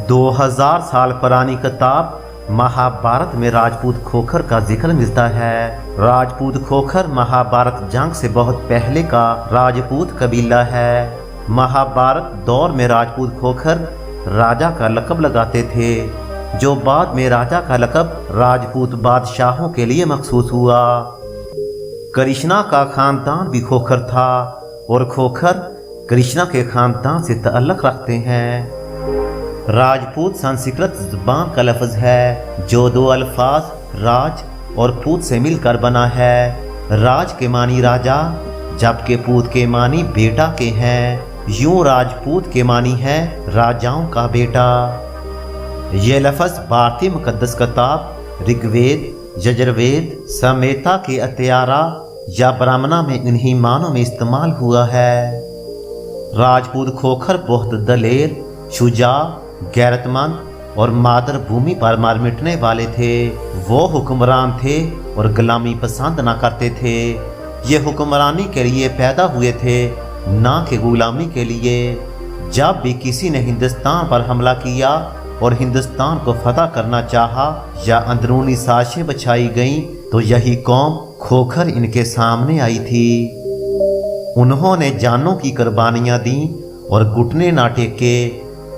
2000 साल पुरानी किताब महाभारत में राजपूत खोखर का जिक्र मिलता है। राजपूत खोखर महाभारत जंग से बहुत पहले का राजपूत कबीला है। महाभारत दौर में राजपूत खोखर राजा का लक़ब लगाते थे, जो बाद में राजा का लक़ब राजपूत बादशाहों के लिए मखसूस हुआ। कृष्णा का खानदान भी खोखर था और खोखर कृष्णा के खानदान से ताल्लुक़ रखते हैं। राजपूत संस्कृत ज़ुबान का लफ्ज़ है जो दो अल्फाज राज और पूत से मिलकर बना है। राज के मानी राजा, जबकि पूत के मानी बेटा के हैं। यूं राजपूत के मानी है राजाओं का बेटा। ये लफ्ज़ भारतीय मुक़द्दस किताब ऋग्वेद, यजुर्वेद, संहिता के अत्यारा या ब्राह्मणा में इन्हीं मानों में इस्तेमाल हुआ है। राजपूत खोखर बहुत दलेर, शुजा, गैरतमंद और मातृभूमि पर मर मिटने वाले थे। वो हुक्मरान थे और गुलामी पसंद ना करते थे। ये हुक्मरानी के लिए पैदा हुए थे, ना कि गुलामी के लिए। जब भी किसी ने हिंदुस्तान पर हमला किया और हिंदुस्तान को फतह करना चाहा या अंदरूनी साजिशें बछाई गईं, तो यही कौम खोखर इनके सामने आई थी। उन्होंने जानों की कुर्बानियां दी और घुटने ना टेके।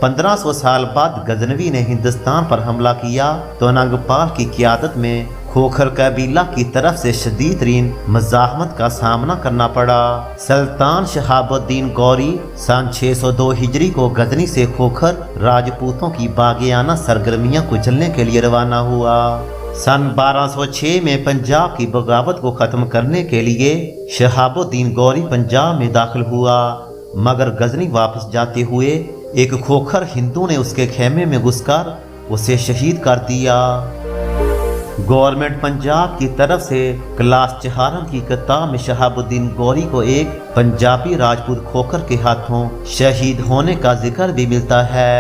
1500 साल बाद गजनवी ने हिंदुस्तान पर हमला किया तो नागपाल की क़ियादत में खोखर कबीला की तरफ से शदीद तरीन मज़ाहमत का सामना करना पड़ा। सुल्तान शहाबुद्दीन गौरी सन 602 हिजरी को गजनी से खोखर राजपूतों की बागियाना सरगर्मियां कुचलने के लिए रवाना हुआ। सन 1206 में पंजाब की बगावत को ख़त्म करने के लिए शहाबुद्दीन गौरी पंजाब में दाखिल हुआ, मगर गजनी वापस जाते हुए एक खोखर हिंदू ने उसके खेमे में घुसकर उसे शहीद कर दिया। गवर्नमेंट पंजाब की तरफ से क्लास चहारम की किताब में शहाबुद्दीन गौरी को एक पंजाबी राजपूत खोखर के हाथों शहीद होने का जिक्र भी मिलता है।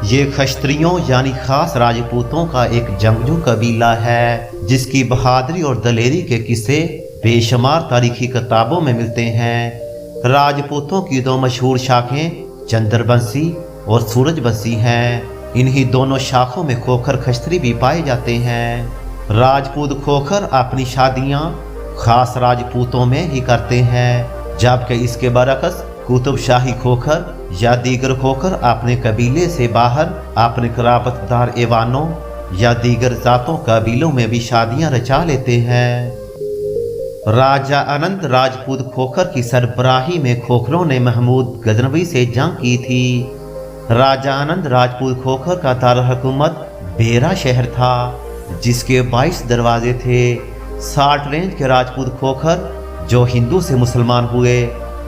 ये खश्तरियों यानी खास राजपूतों का एक जंगजू कबीला है, जिसकी बहादुरी और दलेरी के किस्से बेशुमार तारीखी किताबों में मिलते हैं। राजपूतों की दो मशहूर शाखें चंद्रबंसी और सूरजबंसी हैं। इन्हीं दोनों शाखों में खोखर खश्तरी भी पाए जाते हैं। राजपूत खोखर अपनी शादियां खास राजपूतों में ही करते हैं, जबकि इसके बरअक्स कुतुब शाही खोखर या दीगर खोखर अपने कबीले से बाहर अपने कराबतदार एवानों या दीगर जातों कबीलों में भी शादियां रचा लेते हैं। राजा अनंत राजपूत खोखर की सरबराही में खोखरों ने महमूद गजनवी से जंग की थी। राजा आनंद राजपूत खोखर का दारुल-हुकूमत बेरा शहर था, जिसके 22 दरवाजे थे। 60 रेंज के राजपूत खोखर जो हिंदू से मुसलमान हुए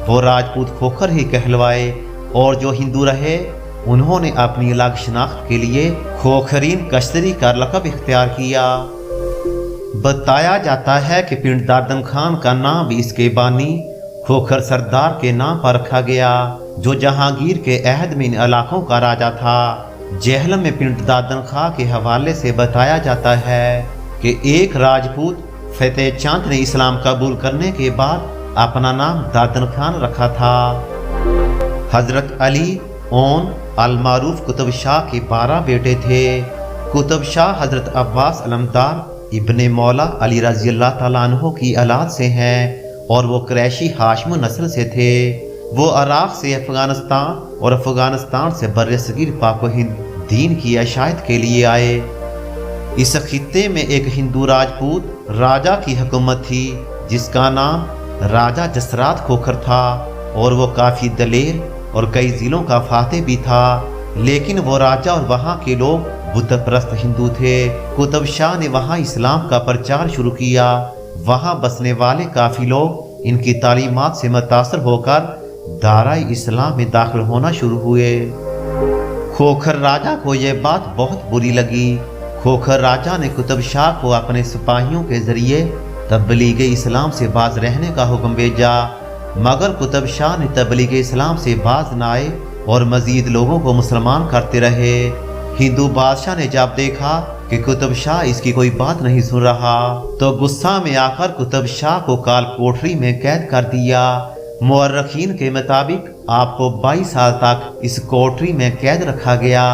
वो राजपूत खोखर ही कहलवाए, और जो हिंदू रहे उन्होंने अपनी अलग शनाख्त के लिए खोखरीन कश्तरी का लक़ब इख्तियार किया। बताया जाता है कि पिंड दादन खान का नाम भी इसके बानी खोखर सरदार के नाम पर रखा गया, जो जहांगीर के अहद में इन इलाकों का राजा था। जेहलम में पिंड दादन खां के हवाले से बताया जाता है कि एक राजपूत फतेह चंद ने इस्लाम कबूल करने के बाद अपना नाम दादन खान रखा था। हजरत अली ओन अल-मारूफ कुतुब शाह के 12 बेटे थे। कुतुब शाह हजरत अब्बास अलमदार इब्ने मौला अली रज़ी अल्लाह तआला अन्हु की औलाद से हैं और वो कुरैशी हाशमी नस्ल से थे। वो इराक़ से अफ़गानिस्तान और अफ़गानिस्तान से बर्र-ए-सग़ीर पाक व हिंद दीन की इशाअत के लिए आए। इस खित्ते में एक हिंदू राजपूत राजा की हुकूमत थी, जिसका नाम राजा जसरात खोखर था, और वो काफ़ी दलेर और कई ज़िलों का फातेह भी था। लेकिन वो राजा और वहाँ के लोग बुत परस्त हिंदू थे। कुतुब शाह ने वहाँ इस्लाम का प्रचार शुरू किया। वहाँ बसने वाले काफ़ी लोग इनकी तालीमात से मुतासर होकर दायरा इस्लाम में दाखिल होना शुरू हुए। खोखर राजा को यह बात बहुत बुरी लगी। खोखर राजा ने कुतुब शाह को अपने सिपाहियों के जरिए तबलीग इस्लाम से बाज रहने का हुक्म भेजा, मगर कुतुब शाह ने तबलीग इस्लाम से बाज न आए और मजीद लोगों को मुसलमान करते रहे। हिंदू बादशाह ने जब देखा कि कुतुब शाह इसकी कोई बात नहीं सुन रहा, तो गुस्सा में आकर कुतुब शाह को काल कोठरी में कैद कर दिया। मुअर्रखीन के मुताबिक आपको 22 साल तक इस कोठरी में कैद रखा गया।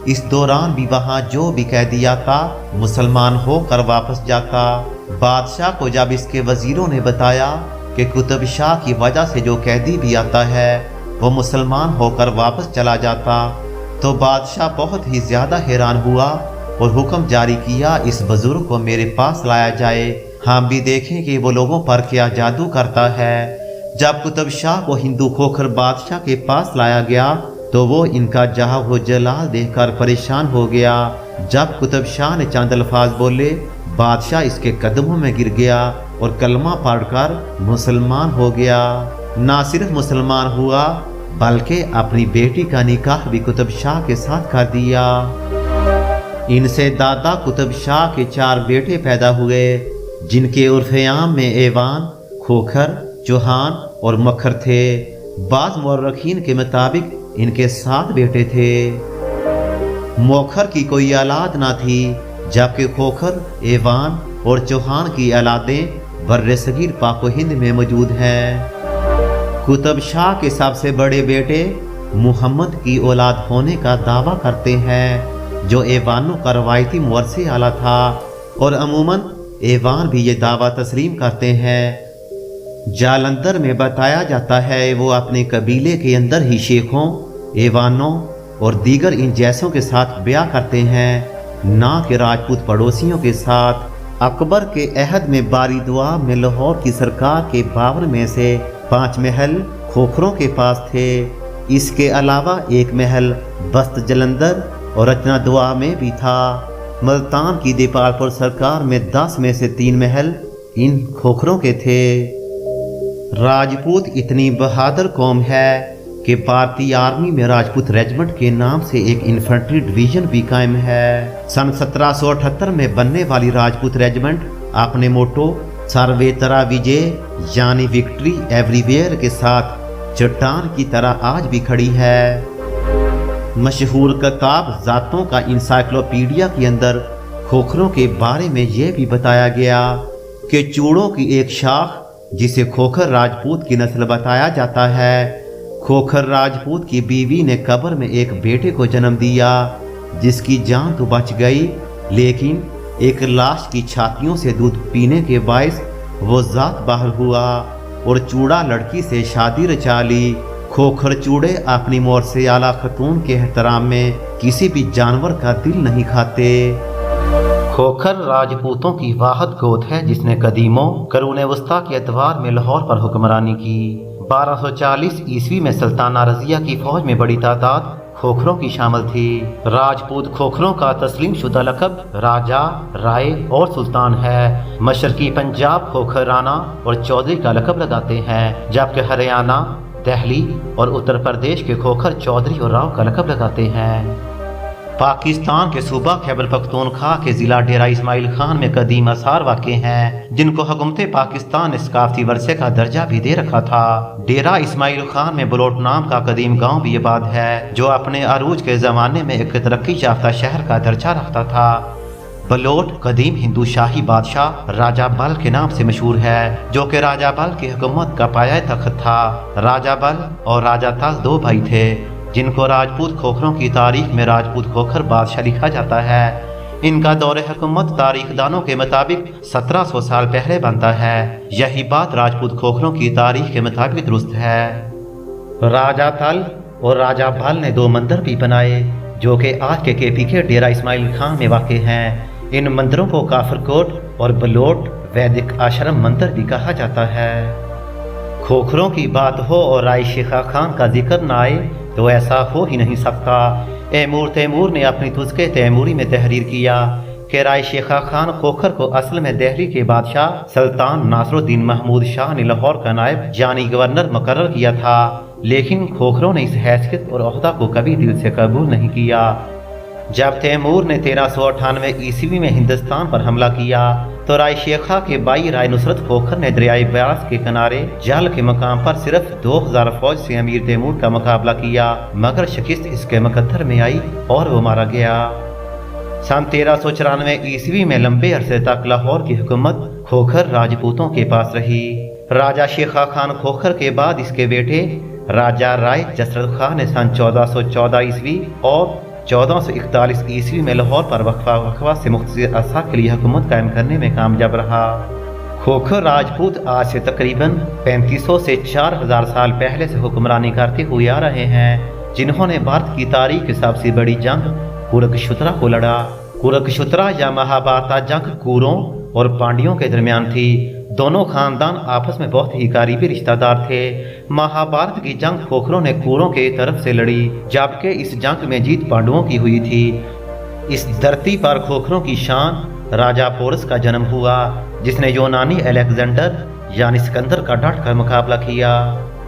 इस दौरान भी वहाँ जो भी कैदी आता मुसलमान होकर वापस जाता। बादशाह को जब इसके वजीरों ने बताया कि कुतुब शाह की वजह से जो कैदी भी आता है वो मुसलमान होकर वापस चला जाता, तो बादशाह बहुत ही ज़्यादा हैरान हुआ और हुक्म जारी किया इस बुजुर्ग को मेरे पास लाया जाए, हम भी देखें कि वो लोगों पर क्या जादू करता है। जब कुतुब शाह को हिंदू खोखर बादशाह के पास लाया गया तो वो इनका जहाँ हो जलाल देखकर परेशान हो गया। जब कुतुब शाह ने चंद अल्फाज बोले, बादशाह इसके कदमों में गिर गया और कलमा पढ़कर मुसलमान हो गया। ना सिर्फ मुसलमान हुआ बल्कि अपनी बेटी का निकाह भी कुतुब शाह के साथ कर दिया। इनसे दादा कुतुब शाह के 4 बेटे पैदा हुए, जिनके उर्फ़े-आम में ऐवान, खोखर, चौहान और मखर थे। बाज़ मुअर्रखीन के मुताबिक इनके 7 बेटे थे। मोखर की कोई औलाद ना थी, जबकि खोखर, ऐवान और चौहान की औलादें बर्रे सगीर पाको हिंद में मौजूद हैं। कुतुब शाह के सबसे बड़े बेटे मुहम्मद की औलाद होने का दावा करते हैं, जो ऐवानों का रवायती मुवस्से आला था, और अमूमन ऐवान भी ये दावा तस्लीम करते हैं। जालंधर में बताया जाता है वो अपने कबीले के अंदर ही शेखों, ऐवानों और दीगर इन जैसों के साथ ब्याह करते हैं, ना कि राजपूत पड़ोसियों के साथ। अकबर के अहद में बारी दुआ में लाहौर की सरकार के 52 में से 5 महल खोखरों के पास थे। इसके अलावा एक महल बस्त जलंधर और रचना दुआ में भी था। मुल्तान की दीपालपुर सरकार में 10 में से 3 महल इन खोखरों के थे। राजपूत इतनी बहादुर कौम है कि भारतीय आर्मी में राजपूत रेजिमेंट के नाम से एक इन्फेंट्री डिवीजन भी कायम है। सन 1778 में बनने वाली राजपूत रेजिमेंट अपने मोटो सर्वेतरा विजय यानी विक्ट्री एवरीवेयर के साथ चट्टान की तरह आज भी खड़ी है। मशहूर किताब ज़ातों का इंसाइक्लोपीडिया के अंदर खोखरों के बारे में यह भी बताया गया कि चूड़ों की एक शाख जिसे खोखर राजपूत की नस्ल बताया जाता है। खोखर राजपूत की बीवी ने कब्र में एक बेटे को जन्म दिया, जिसकी जान तो बच गई, लेकिन एक लाश की छातियों से दूध पीने के बायस वो जात बाहर हुआ और चूड़ा लड़की से शादी रचा ली। खोखर चूड़े अपनी मौत से आला खतून के एहतराम में किसी भी जानवर का दिल नहीं खाते। खोखर राजपूतों की वाहद गोत है जिसने कदीमों करून वस्ता के एतवार में लाहौर पर हुक्मरानी की। 1240 ईस्वी में सुल्ताना रजिया की फौज में बड़ी तादाद खोखरों की शामिल थी। राजपूत खोखरों का तस्लीम शुदा लक़ब राजा, राय और सुल्तान है। मशरकी पंजाब खोखर राना और चौधरी का लक़ब लगाते हैं, जबकि हरियाणा, दिल्ली और उत्तर प्रदेश के खोखर चौधरी और राव का लक़ब लगाते हैं। पाकिस्तान के सूबा खैबर पख्तूनख्वा के ज़िला डेरा इस्माइल खान में कदीम आसार वाक़े हैं, जिनको हुकूमत पाकिस्तान ने सकाफ़ती वर्से का दर्जा भी दे रखा था। डेरा इस्माइल खान में बलोट नाम का कदीम गांव भी आबाद है, जो अपने अरूज के ज़माने में एक तरक्की याफ्ता शहर का दर्जा रखता था। बलोट कदीम हिंदू शाही बादशाह राजा बल के नाम से मशहूर है, जो कि राजा बल की हुकूमत का पाया तख्त था। राजा बल और राजा तल 2 भाई थे, जिनको राजपूत खोखरों की तारीख में राजपूत खोखर बादशाह लिखा जाता है। इनका दौरे हुकूमत तारीखदानों के मुताबिक 1700 साल पहले बनता है। यही बात राजपूत खोखरों की तारीख के मुताबिक दुरुस्त है। राजा तल और राजा बल ने 2 मंदिर भी बनाए, जो कि आज के KPK डेरा इस्माइल खान में वाक़ हैं। इन मंदिरों को काफरकोट और बलोट वैदिक आश्रम मंदिर भी कहा जाता है। खोखरों की बात हो और राय शेखा खान का जिक्र न आए तो ऐसा हो ही नहीं सकता। तैमूर ने अपनी तुज़के तैमूरी में तहरीर किया कि राय शेखा खान खोखर को असल में दिल्ली के बादशाह सुल्तान नासरुद्दीन महमूद शाह ने लाहौर का नायब यानी गवर्नर मुकर्रर किया था, लेकिन खोखरों ने इस हैसियत और ओहदा को कभी दिल से कबूल नहीं किया। जब तैमूर ने 1398 ईस्वी में हिंदुस्तान पर हमला किया तो राय शेखा के भाई राय नुसरत खोखर ने दरियाई ब्यास के किनारे जल के मकाम पर सिर्फ 2000 फौज से अमीर तैमूर का मुकाबला किया, मगर शिकस्त इसके मुकद्दर में आई और वो मारा गया। सन 1394 ईस्वी में लंबे अरसे तक लाहौर की हुकूमत खोखर राजपूतों के पास रही। राजा शेखा खान खोखर के बाद इसके बेटे राजा राय जसरत खान ने सन 1414 ईस्वी और 1441 ईस्वी में लाहौर पर वक्फा से मुख्तसर अरसा के लिए हुकूमत कायम करने में कामयाब रहा। खोखर राजपूत आज से तकरीबन 3500 से 4000 साल पहले से हुक्मरानी करते हुए आ रहे हैं, जिन्होंने भारत की तारीख की सबसे बड़ी जंग कुरुक्षेत्र को लड़ा। कुरुक्षेत्र या महाभारत जंग कूरों और पांड्यों के दरमियान थी। दोनों खानदान आपस में बहुत ही करीबी रिश्तेदार थे। महाभारत की जंग खोखरों ने कूरों के तरफ से लड़ी, जबकि इस जंग में जीत पांडवों की हुई थी। इस धरती पर खोखरों की शान राजा पोरस का जन्म हुआ, जिसने यूनानी अलेक्जेंडर यानी सिकंदर का डट कर मुकाबला किया।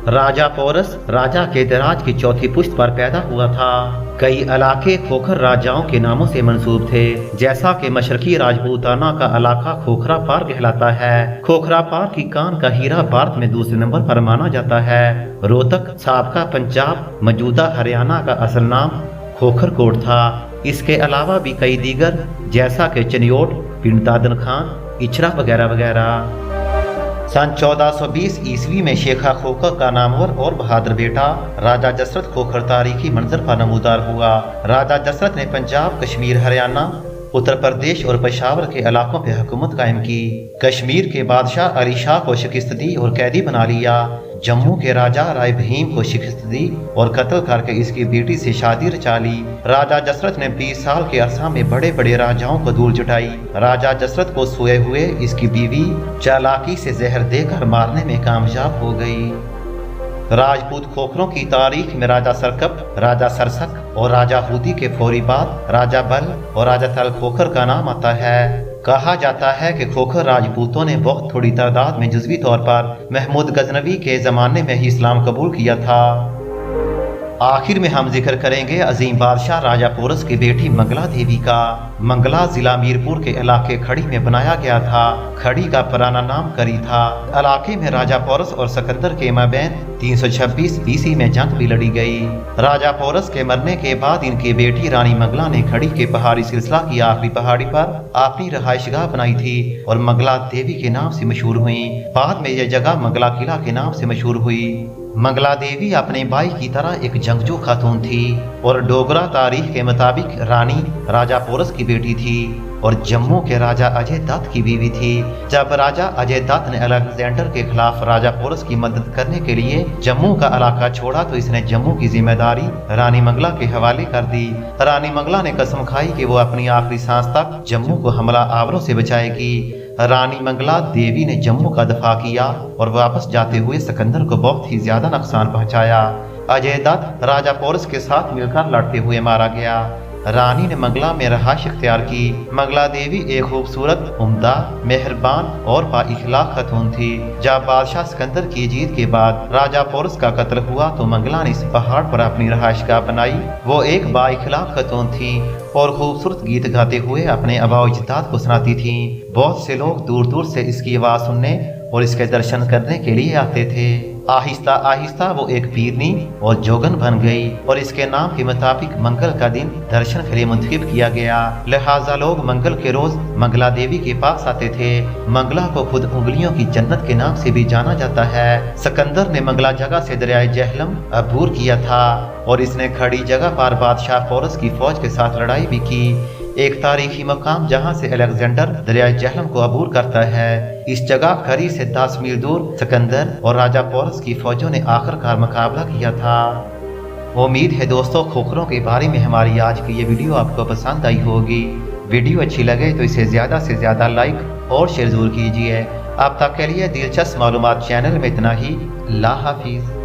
राजा पोरस राजा के दराज की चौथी पुश्त पर पैदा हुआ था। कई इलाके खोखर राजाओं के नामों से मंसूब थे, जैसा कि मशरकी राजपूताना का इलाका खोखरा पार कहलाता है। खोखरा पार की कान का हीरा भारत में दूसरे नंबर पर माना जाता है। रोहतक साबका पंजाब मौजूदा हरियाणा का असल नाम खोखर कोट था। इसके अलावा भी कई दीगर जैसा कि चनियोट, पिंड दादन खान, इचरा वगैरह वगैरह। सन 1420 ईस्वी में शेखा खोखर का नामवर और बहादुर बेटा राजा जसरत खोखर तारीखी मंजर पर नमूदार हुआ। राजा जसरत ने पंजाब, कश्मीर, हरियाणा, उत्तर प्रदेश और पेशावर के इलाकों पर हुकूमत कायम की। कश्मीर के बादशाह अली शाह को शिकस्त दी और कैदी बना लिया। जम्मू के राजा राय भीम को शिकस्त दी और कत्ल करके इसकी बेटी से शादी रचा ली। राजा जसरत ने 20 साल के अरसा में बड़े बड़े राजाओं को धूल चटाई। राजा जसरत को सोए हुए इसकी बीवी चालाकी से जहर देकर मारने में कामयाब हो गई। राजपूत खोखरों की तारीख में राजा सरकप, राजा सरसक और राजा हूदी के फौरी बाद राजा बल और राजा तल खोखर का नाम आता है। कहा जाता है कि खोखर राजपूतों ने बहुत थोड़ी तादाद में जुज़वी तौर पर महमूद गजनवी के ज़माने में ही इस्लाम कबूल किया था। आखिर में हम जिक्र करेंगे अजीम बादशाह राजा पोरस की बेटी मंगला देवी का। मंगला जिला मीरपुर के इलाके खड़ी में बनाया गया था। खड़ी का पुराना नाम करी था। इलाके में राजा पोरस और सिकंदर के माबैन 326 ईस्वी में जंग भी लड़ी गई। राजा पोरस के मरने के बाद इनकी बेटी रानी मंगला ने खड़ी के पहाड़ी सिलसिला की आखिरी पहाड़ी पर अपनी रहायशगाह बनाई थी और मंगला देवी के नाम से मशहूर हुई। बाद में यह जगह मंगला किला के नाम से मशहूर हुई। मंगला देवी अपने भाई की तरह एक जंगजू खातून थी और डोगरा तारीख के मुताबिक रानी राजा पोरस की बेटी थी और जम्मू के राजा अजय दत्त की बीवी थी। जब राजा अजय दत्त ने अलेक्जेंडर के खिलाफ राजा पोरस की मदद करने के लिए जम्मू का इलाका छोड़ा तो इसने जम्मू की जिम्मेदारी रानी मंगला के हवाले कर दी। रानी मंगला ने कसम खाई कि वो अपनी आखिरी सांस तक जम्मू को हमला आवरों से बचाएगी। रानी मंगला देवी ने जम्मू का दफा किया और वापस जाते हुए सिकंदर को बहुत ही ज्यादा नुकसान पहुंचाया। अजय दत्त राजा पोरस के साथ मिलकर लड़ते हुए मारा गया। रानी ने मंगला में रहायश इख्तियार की। मंगला देवी एक खूबसूरत, उम्दा, मेहरबान और बाइखलाक खातून थी। जब बादशाह सिकंदर की जीत के बाद राजा पोरस का कत्ल हुआ तो मंगला ने इस पहाड़ पर अपनी रहायशगाह बनाई। वो एक बाइखलाक खातून थी और खूबसूरत गीत गाते हुए अपने आबाओ अजदाद को सुनाती थी। बहुत से लोग दूर दूर से इसकी आवाज़ सुनने और इसके दर्शन करने के लिए आते थे। आहिस्ता आहिस्ता वो एक पीरनी और जोगन बन गई और इसके नाम के मुताबिक मंगल का दिन दर्शन के लिए मुंतखब किया गया। लिहाजा लोग मंगल के रोज मंगला देवी के पास आते थे। मंगला को खुद उंगलियों की जन्नत के नाम से भी जाना जाता है। सिकंदर ने मंगला जगह से दरियाए जहलम अबूर किया था और इसने खड़ी जगह पर बादशाह पोरस की फौज के साथ लड़ाई भी की। एक तारीखी मकाम जहां से अलेक्जेंडर दरियाए जहलम को अबूर करता है। इस जगह खरी से 10 मील दूर सिकंदर और राजा पोरस की फौजों ने आखिरकार मुकाबला किया था। उम्मीद है दोस्तों खोखरों के बारे में हमारी आज की ये वीडियो आपको पसंद आई होगी। वीडियो अच्छी लगे तो इसे ज़्यादा से ज़्यादा लाइक और शेयर जरूर कीजिए। अब तक के लिए दिलचस्प मालूमात चैनल में इतना ही। अल्लाह हाफिज़।